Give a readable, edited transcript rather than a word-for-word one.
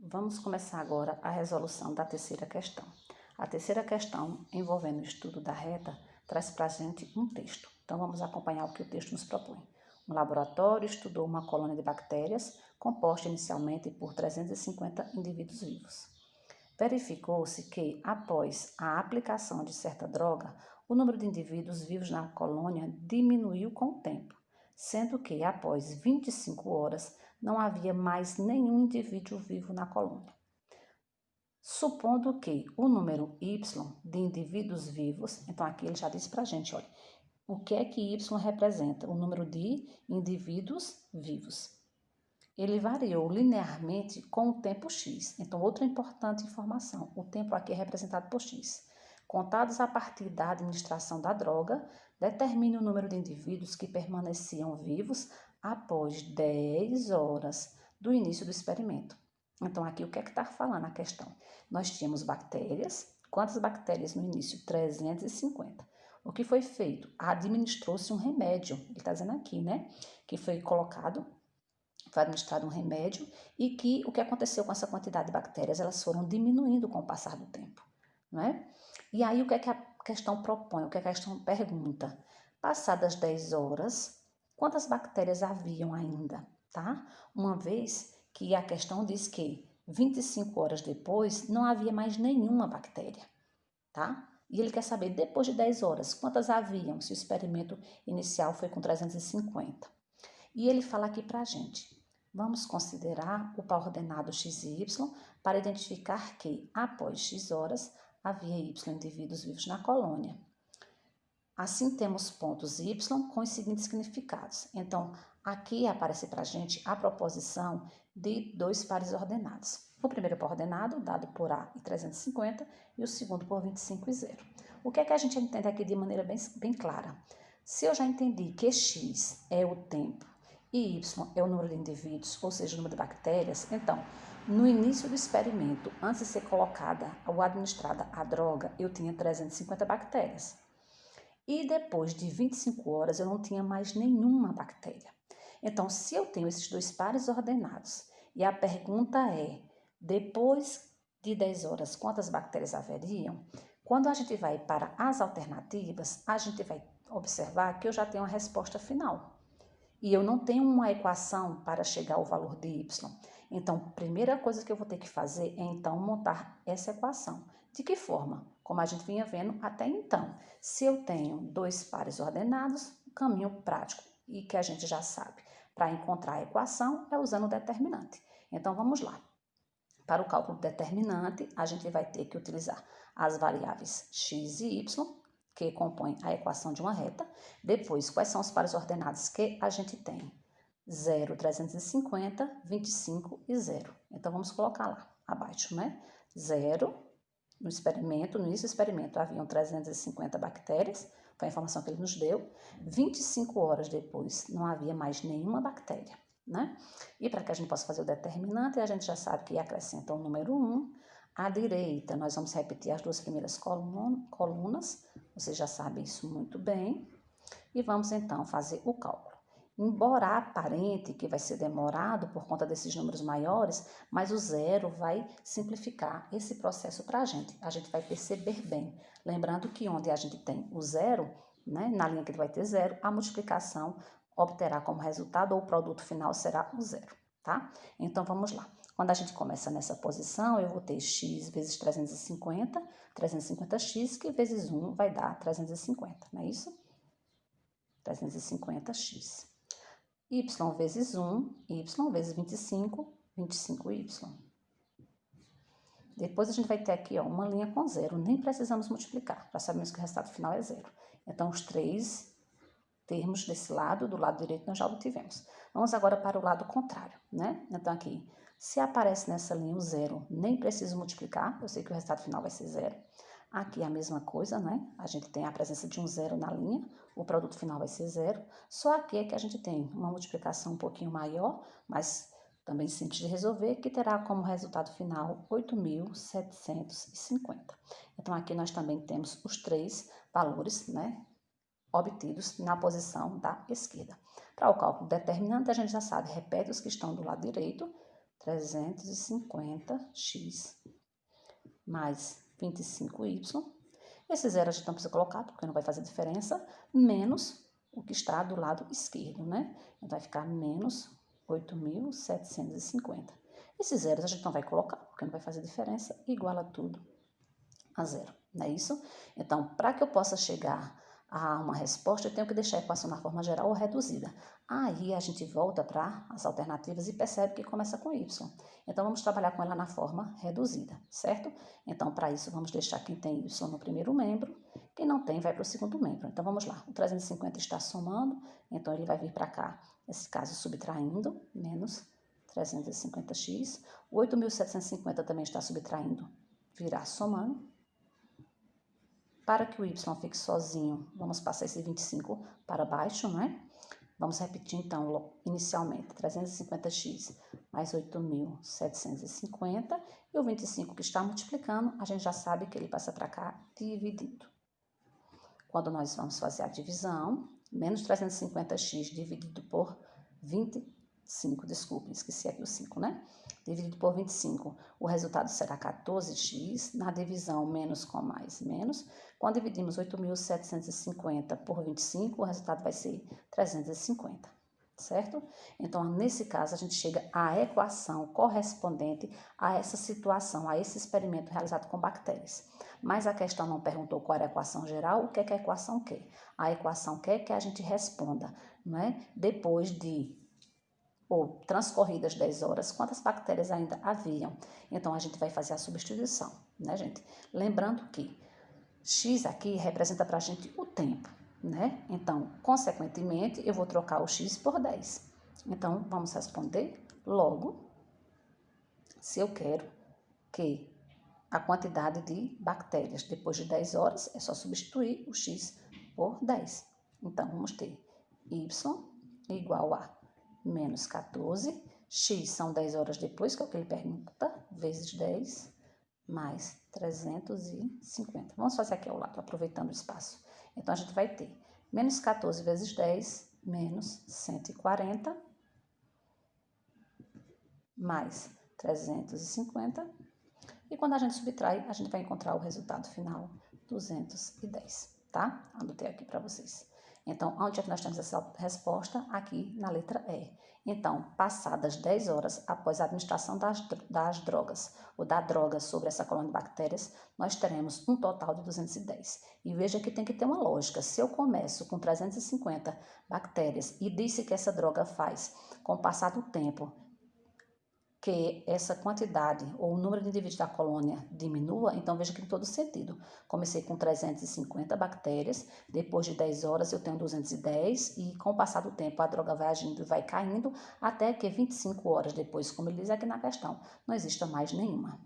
Vamos começar agora a resolução da terceira questão. A terceira questão, envolvendo o estudo da reta, traz para a gente um texto. Então, vamos acompanhar o que o texto nos propõe. Um laboratório estudou uma colônia de bactérias composta inicialmente por 350 indivíduos vivos. Verificou-se que, após a aplicação de certa droga, o número de indivíduos vivos na colônia diminuiu com o tempo, sendo que, após 25 horas, não havia mais nenhum indivíduo vivo na colônia. Supondo que o número Y de indivíduos vivos, então aqui ele já disse para a gente, olha, o que é que Y representa? O número de indivíduos vivos. Ele variou linearmente com o tempo x. Então, outra importante informação, o tempo aqui é representado por x. Contados a partir da administração da droga, determine o número de indivíduos que permaneciam vivos após 10 horas do início do experimento. Então, aqui o que é que está falando a questão? Nós tínhamos bactérias. Quantas bactérias no início? 350. O que foi feito? Administrou-se um remédio. Ele está dizendo aqui, né? Que foi administrado um remédio e que o que aconteceu com essa quantidade de bactérias, elas foram diminuindo com o passar do tempo, não é? E aí o que é que a questão propõe, o que é que a questão pergunta? Passadas 10 horas, quantas bactérias haviam ainda, tá? Uma vez que a questão diz que 25 horas depois não havia mais nenhuma bactéria, tá? E ele quer saber, depois de 10 horas, quantas haviam, se o experimento inicial foi com 350. E ele fala aqui pra gente, vamos considerar o par ordenado x e y para identificar que, após x horas, havia y indivíduos vivos na colônia. Assim, temos pontos y com os seguintes significados. Então, aqui aparece para a gente a proposição de dois pares ordenados. O primeiro par ordenado, dado por A e 350, e o segundo por 25 e 0. O que é que a gente entende aqui de maneira bem clara? Se eu já entendi que x é o tempo e y é o número de indivíduos, ou seja, o número de bactérias, então, no início do experimento, antes de ser colocada ou administrada a droga, eu tinha 350 bactérias. E depois de 25 horas, eu não tinha mais nenhuma bactéria. Então, se eu tenho esses dois pares ordenados, e a pergunta é, depois de 10 horas, quantas bactérias haveriam? Quando a gente vai para as alternativas, a gente vai observar que eu já tenho a resposta final. E eu não tenho uma equação para chegar ao valor de y. Então, a primeira coisa que eu vou ter que fazer é, então, montar essa equação. De que forma? Como a gente vinha vendo até então. Se eu tenho dois pares ordenados, o caminho prático, e que a gente já sabe, para encontrar a equação é usando o determinante. Então, vamos lá. Para o cálculo do determinante, a gente vai ter que utilizar as variáveis x e y, que compõem a equação de uma reta. Depois, quais são os pares ordenados que a gente tem? 0, 350, 25 e 0. Então, vamos colocar lá abaixo, né? 0, no início do experimento, haviam 350 bactérias, foi a informação que ele nos deu. 25 horas depois, não havia mais nenhuma bactéria, né? E para que a gente possa fazer o determinante, a gente já sabe que acrescenta o número 1. À direita, nós vamos repetir as duas primeiras colunas, vocês já sabem isso muito bem. E vamos então fazer o cálculo. Embora aparente que vai ser demorado por conta desses números maiores, mas o zero vai simplificar esse processo para a gente. A gente vai perceber bem. Lembrando que onde a gente tem o zero, né, na linha que vai ter zero, a multiplicação obterá como resultado, ou o produto final será o zero, tá? Então, vamos lá. Quando a gente começa nessa posição, eu vou ter x vezes 350, 350x, que vezes 1 vai dar 350, não é isso? 350x. Y vezes 1, y vezes 25, 25y. Depois a gente vai ter aqui, ó, uma linha com zero, nem precisamos multiplicar, já sabemos que o resultado final é zero. Então, os três termos desse lado, do lado direito, nós já obtivemos. Vamos agora para o lado contrário, né? Então, aqui, se aparece nessa linha o zero, nem preciso multiplicar, eu sei que o resultado final vai ser zero. Aqui é a mesma coisa, né? A gente tem a presença de um zero na linha, o produto final vai ser zero. Só aqui é que a gente tem uma multiplicação um pouquinho maior, mas também simples de resolver, que terá como resultado final 8.750. Então, aqui nós também temos os três valores, né, obtidos na posição da esquerda. Para o cálculo determinante, a gente já sabe, repete os que estão do lado direito, 350x mais 25y. Esse zero a gente não precisa colocar, porque não vai fazer diferença, menos o que está do lado esquerdo, né? Então, vai ficar menos 8.750. Esses zeros a gente não vai colocar, porque não vai fazer diferença, igual a tudo a zero, não é isso? Então, para que eu possa chegar a uma resposta, eu tenho que deixar a equação na forma geral ou reduzida. Aí a gente volta para as alternativas e percebe que começa com y. Então, vamos trabalhar com ela na forma reduzida, certo? Então, para isso, vamos deixar quem tem y no primeiro membro, quem não tem vai para o segundo membro. Então, vamos lá. O 350 está somando, então ele vai vir para cá, nesse caso, subtraindo, menos 350x. O 8.750 também está subtraindo, virá somando. Para que o y fique sozinho, vamos passar esse 25 para baixo, não é? Vamos repetir, então, inicialmente, 350x mais 8.750. E o 25 que está multiplicando, a gente já sabe que ele passa para cá dividindo. Quando nós vamos fazer a divisão, menos 350x dividido por 25, desculpe, esqueci aqui o 5, né? Dividido por 25, o resultado será 14x, na divisão menos com mais, menos. Quando dividimos 8.750 por 25, o resultado vai ser 350, certo? Então, nesse caso, a gente chega à equação correspondente a essa situação, a esse experimento realizado com bactérias. Mas a questão não perguntou qual era a equação geral, o que é que a equação quer? A equação quer que a gente responda, não é? Depois de ou transcorridas 10 horas, quantas bactérias ainda haviam. Então, a gente vai fazer a substituição, né, gente? Lembrando que x aqui representa para a gente o tempo, né? Então, consequentemente, eu vou trocar o x por 10. Então, vamos responder logo, se eu quero que a quantidade de bactérias depois de 10 horas, é só substituir o x por 10. Então, vamos ter y igual a menos 14, x são 10 horas depois, que é o que ele pergunta, vezes 10, mais 350. Vamos fazer aqui ao lado, aproveitando o espaço. Então, a gente vai ter menos 14 vezes 10, menos 140, mais 350. E quando a gente subtrai, a gente vai encontrar o resultado final, 210, tá? Anotei aqui para vocês. Então, onde é que nós temos essa resposta? Aqui na letra E. Então, passadas 10 horas após a administração das drogas, ou da droga sobre essa colônia de bactérias, nós teremos um total de 210. E veja que tem que ter uma lógica. Se eu começo com 350 bactérias e disse que essa droga faz, com o passar do tempo, que essa quantidade ou o número de indivíduos da colônia diminua, então veja que em todo sentido. Comecei com 350 bactérias, depois de 10 horas eu tenho 210 e com o passar do tempo a droga vai agindo e vai caindo até que 25 horas depois, como ele diz aqui na questão, não exista mais nenhuma.